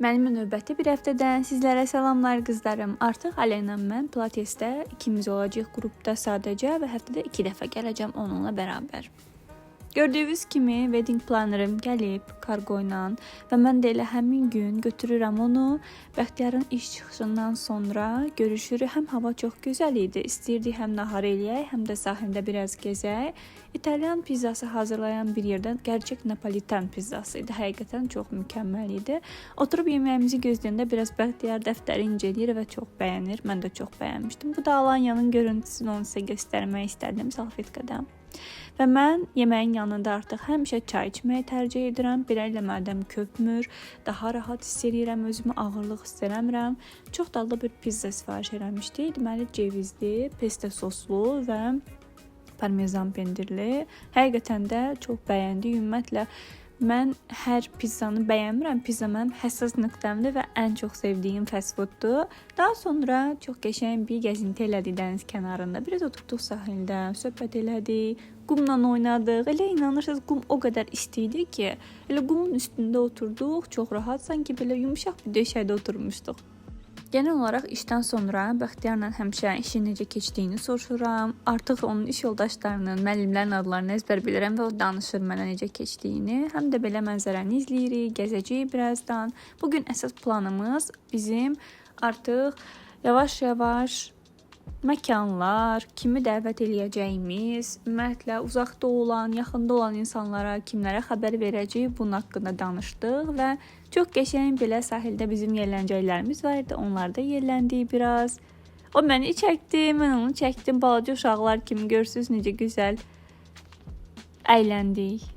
Mənim növbəti bir həftədən sizlərə salamlar qızlarım. Artıq Alena mən Pilatesdə ikimiz olacağıq qrupda sadəcə və həftədə 2 dəfə gələcəm onunla bərabər. Gördüyünüz kimi wedding plannerim gəlib kargo ilə və mən də elə həmin gün götürürəm onu. Bəxtiyarın iş çıxışından sonra görüşürük. Həm hava çox gözəl idi. İstəyirdik həm nahar eləyək, həm də sahildə biraz gəzək. İtalyan pizzası hazırlayan bir yerdən gerçək Napolitan pizzası idi. Həqiqətən çox mükəmməl idi. Oturub yeməyimizi gözləyəndə biraz Bəxtiyar dəftəri inceləyir və çox bəyənir. Mən də çox bəyənmişdim. Bu da Alanya'nın görüntüsünü onu sizə göstərmək istədim salfetkada. Və mən yeməyin yanında artıq həmişə çay içməyi tərcih edirəm. Beləliklə mədəm köpmür, daha rahat hiss edirəm, özümü ağırlıq hiss eləmirəm. Çox dadlı bir pizza sifariş eləmişdik. Deməli cevizli, pesto soslu və parmezan pendirli. Həqiqətən də çox bəyəndik. Ümumiyyətlə mən hər pizzanı bəyənmirəm. Pizza mənim həssas nöqtəmdir və ən çox sevdiyim fast fooddur. Daha sonra çox qəşəng bir gəzinti elədik dəniz kənarında. Biraz oturduq sahildə, söhbət elədik, qumla oynadıq. Elə inanırsınız qum o qədər isti idi ki, elə qumun üstündə oturduq, çox rahat, sanki belə yumşaq bir döşəkdə oturmuşduq. Genel olaraq işdən sonra Bəxtiyarla həmişə işin necə keçdiyini soruşuram. Artıq onun iş yoldaşlarının, müəllimlərin adlarını əzbər bilirəm və o danışır mənə necə keçdiyini. Həm də belə mənzərəni izləyirik, gəzəcəyik birazdan. Bugün əsas planımız bizim artıq yavaş-yavaş məkanlar, kimi dəvət eləyəcəyimiz, ümumiyyətlə uzaqda olan, yaxında olan insanlara, kimlərə xəbər verəcəyik, bunun haqqında danışdıq və çox qəşəng belə sahildə bizim yerlənəcəklərimiz var idi. Onlarda yerləndik biraz. O məni çəkdi, mən onu çəkdim. Balaca uşaqlar kimi görürsünüz necə gözəl əyləndik.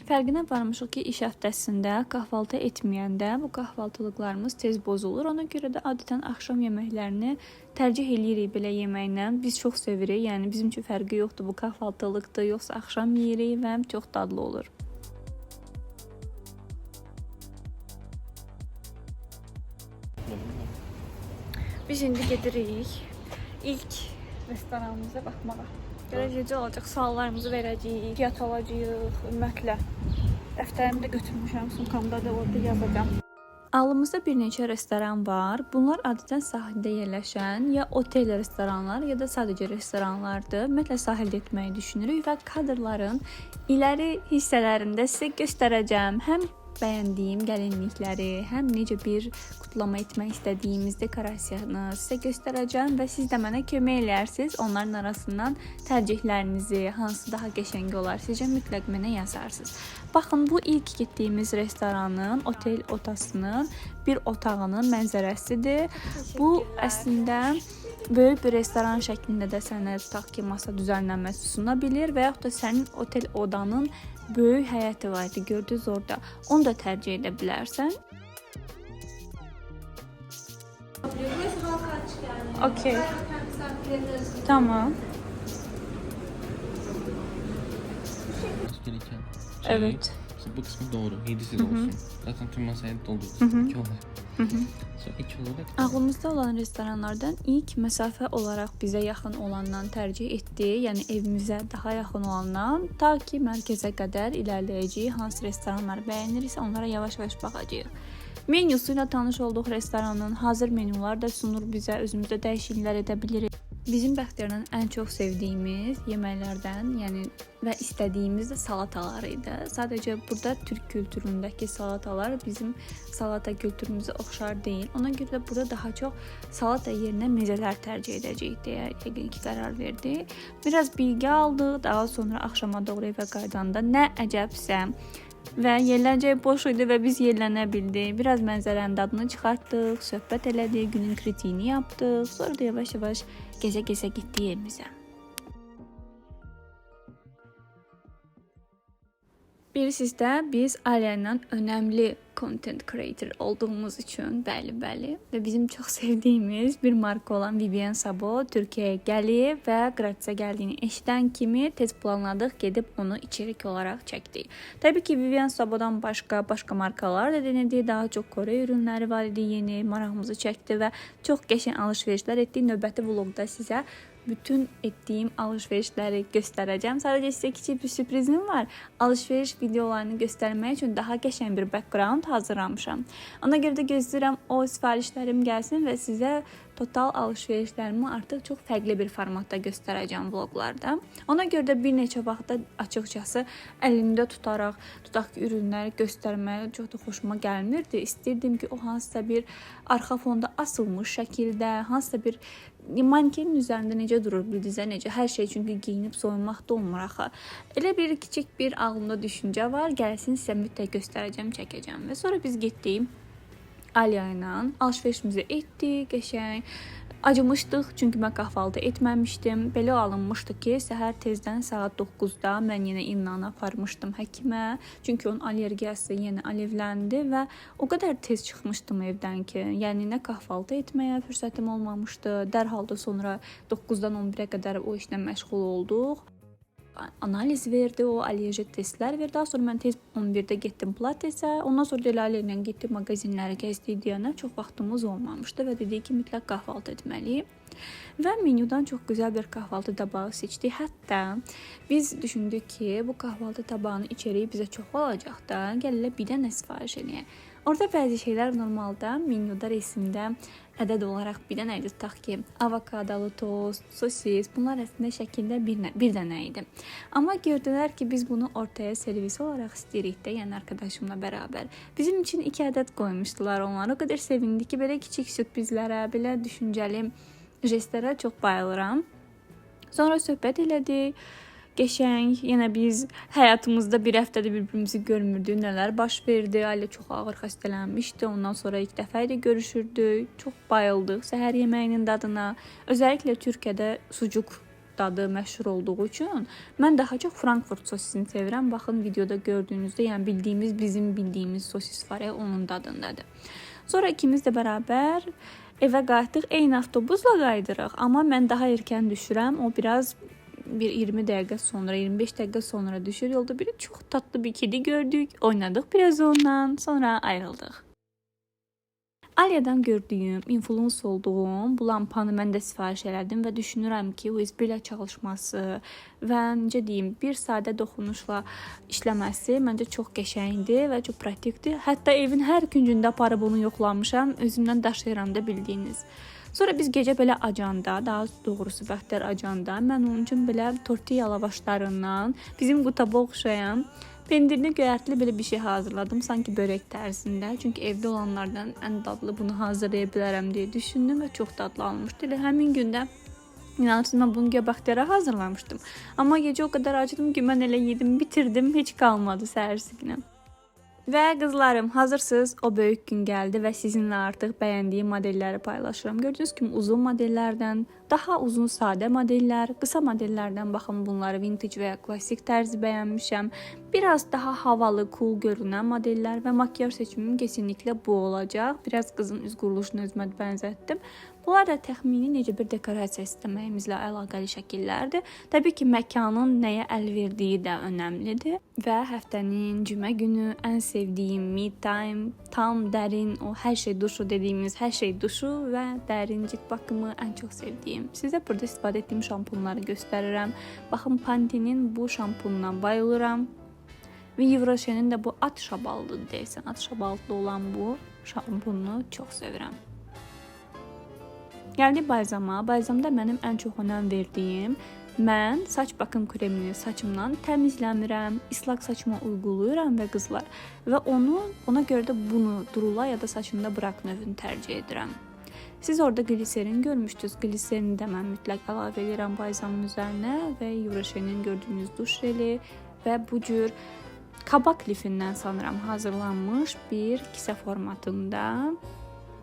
Fərqinə varmışıq ki, iş həftəsində kahvaltı etməyəndə bu kahvaltılıqlarımız tez bozulur. Ona görə də adətən axşam yeməklərini tərcih eləyirik belə yeməklə. Biz çox sevirik. Yəni bizim üçün fərqi yoxdur bu kahvaltılıqdır, yoxsa axşam yeyirik və çox dadlı olur. Biz indi gedirik ilk restoranımıza baxmağa. Görəcək olacaq, suallarımızı verəcəyik, fiyat alacağıq, ümumiyyətlə. Dəftərimi də götürmüşəm, sumkamda da orada yazacağam. Ağlımızda bir neçə restoran var. Bunlar adətən sahildə yerləşən ya otel restoranlar, ya da sadəcə restoranlardır. Ümumiyyətlə sahildə etməyi düşünürük və kadrların iləri hissələrində sizə göstərəcəm. Həm bəyəndiyim gəlinlikləri, həm necə bir qutlama etmək istədiyimiz dekorasiyanı sizə göstərəcəm və siz də mənə kömək eləyərsiniz. Onların arasından tərcihlərinizi, hansı daha qəşəng olar sizcə mütləq mənə yazarsınız. Baxın, bu ilk getdiyimiz restoranın, otel otasının bir otağının mənzərəsidir. Bu əslində böyük bir restoran şəklində də sənə tutaq ki, masa düzənləməsi suna bilir və yaxud da sənin otel odanın böyük həyəti var idi, gördünüz orada. Onu da tərcih edə bilərsən. Okey. Tamam. Evet. Bu kısmı doğru. 7'si de olsun. Zaten tüm masayı doldurduk. 2 olarak. Sonra 2 olarak. Ağlımızda olan restoranlardan ilk məsafə olaraq bizə yaxın olandan tərcih etdi. Yəni evimizə daha yaxın olandan, ta ki mərkəzə qədər irəliləyəcəyik. Hansı restoranları bəyəniriksə onlara yavaş-yavaş baxacağıq. Menyusu ilə tanış olduq restoranın. Hazır menyular da sunur bizə. Özümüzdə dəyişikliklər edə bilirik. Bizim Bəxtiyarla ən çox sevdiyimiz yeməklərdən, yəni və istədiyimiz də salatalar idi. Sadəcə burada Türk kültüründəki salatalar bizim salata kültürümüzə oxşar deyil. Ona görə də burada daha çox salata yerinə mezələr tərcih edəcəyik deyə yəqin ki qərar verdik. Biraz bilgi aldıq. Daha sonra axşama doğru evə qayıdanda nə əcəbsə və yerləncək boş idi və biz yerlənə bildik. Biraz mənzərənin dadını çıxartdıq, söhbət elədik, günün kritikini yapdıq. Sonra da yavaş-yavaş gəzə-gəzə getdik evimizə. Bilirsiniz də biz Alya ilə önəmli content creator olduğumuz üçün, bəli. Və bizim çox sevdiyimiz bir marka olan Vivienne Sabo Türkiyəyə gəlib və Qratsə gəldiyini eşidən kimi tez planladıq, gedib onu içerik olaraq çəkdik. Təbii ki, Vivienne Sabo'dan başqa markalar da denedik. Daha çox Kore ürünləri var idi, yeni marağımızı çəkdi və çox qəşəng alış-verişlər etdik. Növbəti vloqda sizə bütün etdiyim alış-verişləri göstərəcəm. Sadəcə sizə kiçik bir sürprizim var. Alış-veriş videolarını göstərmək üçün daha qəşəng bir background hazırlamışam. Ona görə də gözləyirəm o sifarişlərim gəlsin və sizə total alış-verişlərimi artıq çox fərqli bir formatda göstərəcəm vloqlarda. Ona görə də bir neçə vaxtda açıqcası əlimdə tutaq ki, ürünləri göstərməyə çox da xoşuma gəlmirdi. İstirdim ki, o hansısa bir arxa fonda asılmış şəkildə, hansısa bir mankenin üzərində necə durur, bildizə necə, hər şey çünki geyinib soyunmaq da olmur axı. Elə bir kiçik bir ağlımda düşüncə var, gəlsin sizə mütləq göstərəcəm, çəkəcəm. Və sonra biz getdik Aliya ilə alış-verişimizi etdik, qəşəng. Acımışdıq çünki mən kahvaltı etməmişdim. Belə alınmışdı ki, səhər tezdən saat 9-da mən yenə İnnanı aparmışdım həkimə. Çünki onun allergiyası yenə alevləndi və o qədər tez çıxmışdım evdən ki, yəni nə kahvaltı etməyə fürsətim olmamışdı. Dərhal da sonra 9-dan 11-ə qədər o işlə məşğul olduq. Analiz verdi, o allerji testlər verdi. Daha sonra mən tez 11-də getdim Pilatesə. Ondan sonra Delalə ilə getdim mağazinləri gəzdik deyənə çox vaxtımız olmamışdı və dedik ki, mütləq kahvaltı etməliyik. Və menyudan çox gözəl bir kahvaltı tabağı seçdik. Hətta biz düşündük ki, bu kahvaltı tabağını içəriyi bizə çox olacaq da, gəl bir dənə sifariş edək. Orada bəzi şeylər normalda menyuda, resimdə ədəd olaraq bir dənə idi. Tutaq ki, avokadolu tost, sosis, bunlar əslində şəkildə bir dənə idi. Amma gördülər ki, biz bunu ortaya servis olaraq istəyirik də, yəni arkadaşımla bərabər. Bizim üçün 2 ədəd qoymuşdular onlar. O qədər sevindik ki, belə kiçik sürprizlərə, belə düşüncəli jestlərə çox bayılıram. Sonra söhbət elədik. Qəşəng, yenə biz həyatımızda bir həftədə bir-birimizi görmürdük. Nələr baş verdi? Ailə çox ağır xəstələnmişdi. Ondan sonra ilk dəfə ilə görüşürdük. Çox bayıldıq səhər yeməyinin dadına. Özəlliklə Türkiyədə sucuk dadı məşhur olduğu üçün mən daha çox Frankfurt sosisini sevirəm. Baxın videoda gördüyünüzdə, yəni bizim bildiyimiz sosis var ya, onun dadındadır. Sonra ikimiz də bərabər evə qayıtdıq. Eyni avtobusla qayıdırıq. Amma mən daha erkən düşürəm. O biraz bir 20 dəqiqə sonra, 25 dəqiqə sonra düşür. Yolda bir çox tatlı bir kedi gördük. Oynadıq biraz ondan. Sonra ayrıldıq. Aliyadan gördüyüm, influence olduğum bu lampanı mən də sifariş elədim və düşünürəm ki, USB ilə çalışması və necə deyim, bir sadə doxunuşla işləməsi məncə çox qəşəngdir və çox praktikdir. Hətta evin hər küncündə aparıb onu yoxlamışam, özümdən daşıyıram da bildiyiniz. Sonra biz gecə belə acanda, daha doğrusu bəxtər acanda, mən onun üçün belə tortilla lavaşlarından bizim qutaba oxşayan pendirli göyərtili belə bir şey hazırladım, sanki börək tərzində. Çünki evdə olanlardan ən dadlı bunu hazırlaya bilərəm deyə düşündüm və çox dadlı almışdı. Elə həmin gündə İnanırsınız, mən bunu göbəklərə hazırlamışdım. Amma gecə o qədər acıdım ki, mən elə yedim, bitirdim, heç qalmadı səhərsi günə. Və qızlarım, hazırsınız, o böyük gün gəldi və sizinlə artıq bəyəndiyim modelləri paylaşıram. Gördüyünüz kimi uzun modellərdən, daha uzun sadə modellər, qısa modellərdən baxın bunları vintage və ya klassik tərzi bəyənmişəm. Biraz daha havalı, cool görünən modellər və makyaj seçimim kesinliklə bu olacaq. Biraz qızın üz quruluşunu özümə bənzətdim. Bunlar da təxmini necə bir dekorasiya istəməyimizlə əlaqəli şəkillərdir. Təbii ki, məkanın nəyə əl verdiyi də önəmlidir. Və həftənin cümə günü ən sevdiyim me time, tam dərin, o hər şey duşu dediyimiz hər şey duşu və dərin cilt bakımı ən çox sevdiyim. Sizə burada istifadə etdiyim şampunları göstərirəm. Baxın, Pantene'in bu şampunundan bayılıram. Və Yevroşenin də bu at şaballıdır deyəsən. At şaballı olan bu şampununu çox sevirəm. Gəldi balzama. Balzamda mənim ən çox önəm verdiyim, mən saç bakım kremini saçımdan təmizləmirəm, islaq saçıma uyğuluyorum və qızlar. Və ona görə də bunu durula ya da saçımda bırak növünü tərcih edirəm. Siz orada gliserin görmüşdünüz. Gliserini də mən mütləq əlavə edirəm balzamın üzərinə və Yevroşenin gördüyünüz duş jeli və bu cür kabak lifindən sanıram hazırlanmış bir kisə formatında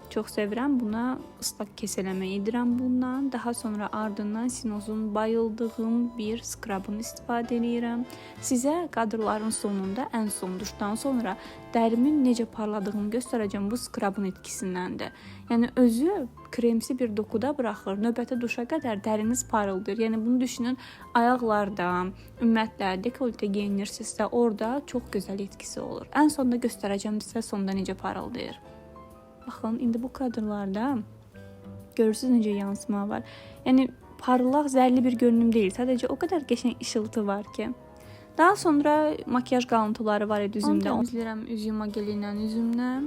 Çox sevirəm. Buna ıslaq kəsələmə edirəm bundan. Daha sonra ardından Sinozun bayıldığım bir skrabını istifadə edirəm. Sizə kadrların sonunda, ən son duşdan sonra dərimin necə parladığını göstərəcəm. Bu skrabın etkisindəndir. Yəni özü kremsi bir dokuda buraxır. Növbəti duşa qədər dəriniz parıldır. Yəni bunu düşünün, ayaqlarda, ümumiyyətlə dekoltə geyinirsinizsə, orada çox gözəl etkisi olur. Ən sonda göstərəcəm sizə sonda necə parıldayır. Baxın, indi bu kadrlarda görürsünüz necə yansıma var. Yəni parlaq, zərli bir görünüm deyil. Sadəcə o qədər qəşəng işıltı var ki. Daha sonra makyaj qalıntıları var idi üzümdə. Onu təmizləyirəm üz yuma geli ilə üzümdən.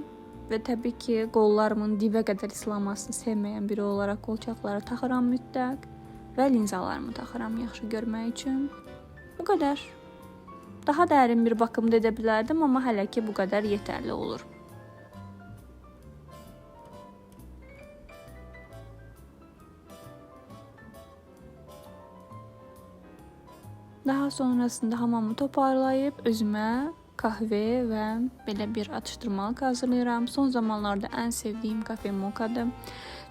Və təbii ki, qollarımın dibə qədər islanmasını sevməyən biri olaraq qolçaqları taxıram mütləq və linzalarımı taxıram yaxşı görmək üçün. Bu qədər. Daha dərin bir baxım da edə bilərdim, amma hələ ki bu qədər yetərli olur. Daha sonrasında hamamı toparlayıb özümə kahve və belə bir atışdırmalık hazırlayıram. Son zamanlarda ən sevdiyim kafe mokadır.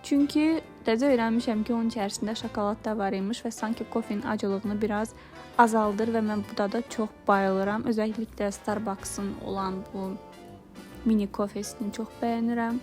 Çünki təzə öyrənmişəm ki, onun içərisində şokolad da var imiş və sanki kofenin acılığını biraz azaldır və mən bu dada çox bayılıram. Özəlliklə Starbucks'ın olan bu mini kofesini çox bəyənirəm.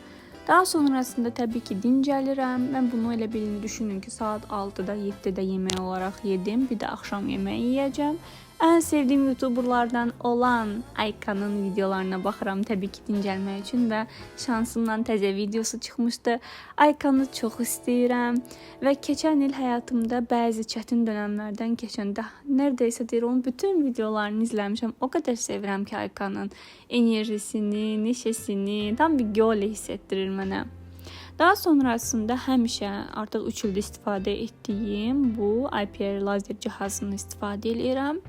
Daha sonrasında təbii ki dincəlirəm. Mən bunu elə bilin düşünün ki, saat 6-da, 7-də yemək olaraq yedim. Bir də axşam yeməyi yeyəcəm. Ən sevdiyim YouTuberlardan olan Aykanın videolarına baxıram təbii ki dincəlmək üçün və şansımdan təzə videosu çıxmışdı. Aykanı çox istəyirəm və keçən il həyatımda bəzi çətin dönəmlərdən keçəndə neredeyse deyir onun bütün videolarını izləmişəm. O qədər sevirəm ki Aykanın enerjisini, neşəsini, tam bir göl hissetdirir mənə. Daha sonrasında həmişə artıq 3 ildir istifadə etdiyim bu IPL lazer cihazını istifadə edirəm.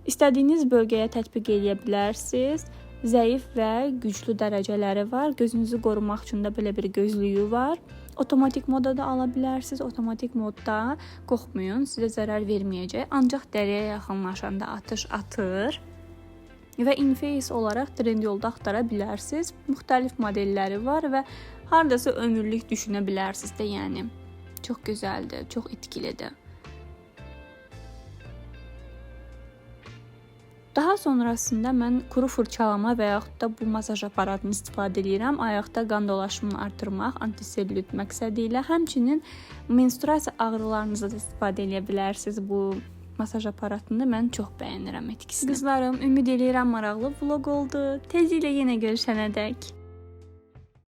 İstədiyiniz bölgəyə tətbiq edə bilərsiniz. Zəif və güclü dərəcələri var. Gözünüzü qorumaq üçün də belə bir gözlüyü var. Otomatik modda da ala bilərsiniz. Otomatik modda qorxmayın, sizə zərər verməyəcək. Ancaq dəriyə yaxınlaşanda atış atır. Və in-face olaraq Trendyolda axtara bilərsiniz. Müxtəlif modelləri var və hardasa ömürlük düşünə bilərsiniz də, yəni. Çox gözəldir, çox etkilidir. Daha sonrasında mən kuru fırçalama və yaxud da bu masaj aparatını istifadə edirəm. Ayaqda qan dolaşımını artırmaq, antiselülit məqsədi ilə. Həmçinin menstruasiya ağrılarınızda da istifadə edə bilərsiniz bu masaj aparatını. Mən çox bəyənirəm etkisini. Qızlarım, ümid edirəm maraqlı vlog oldu. Tezliklə yenə görüşənədək.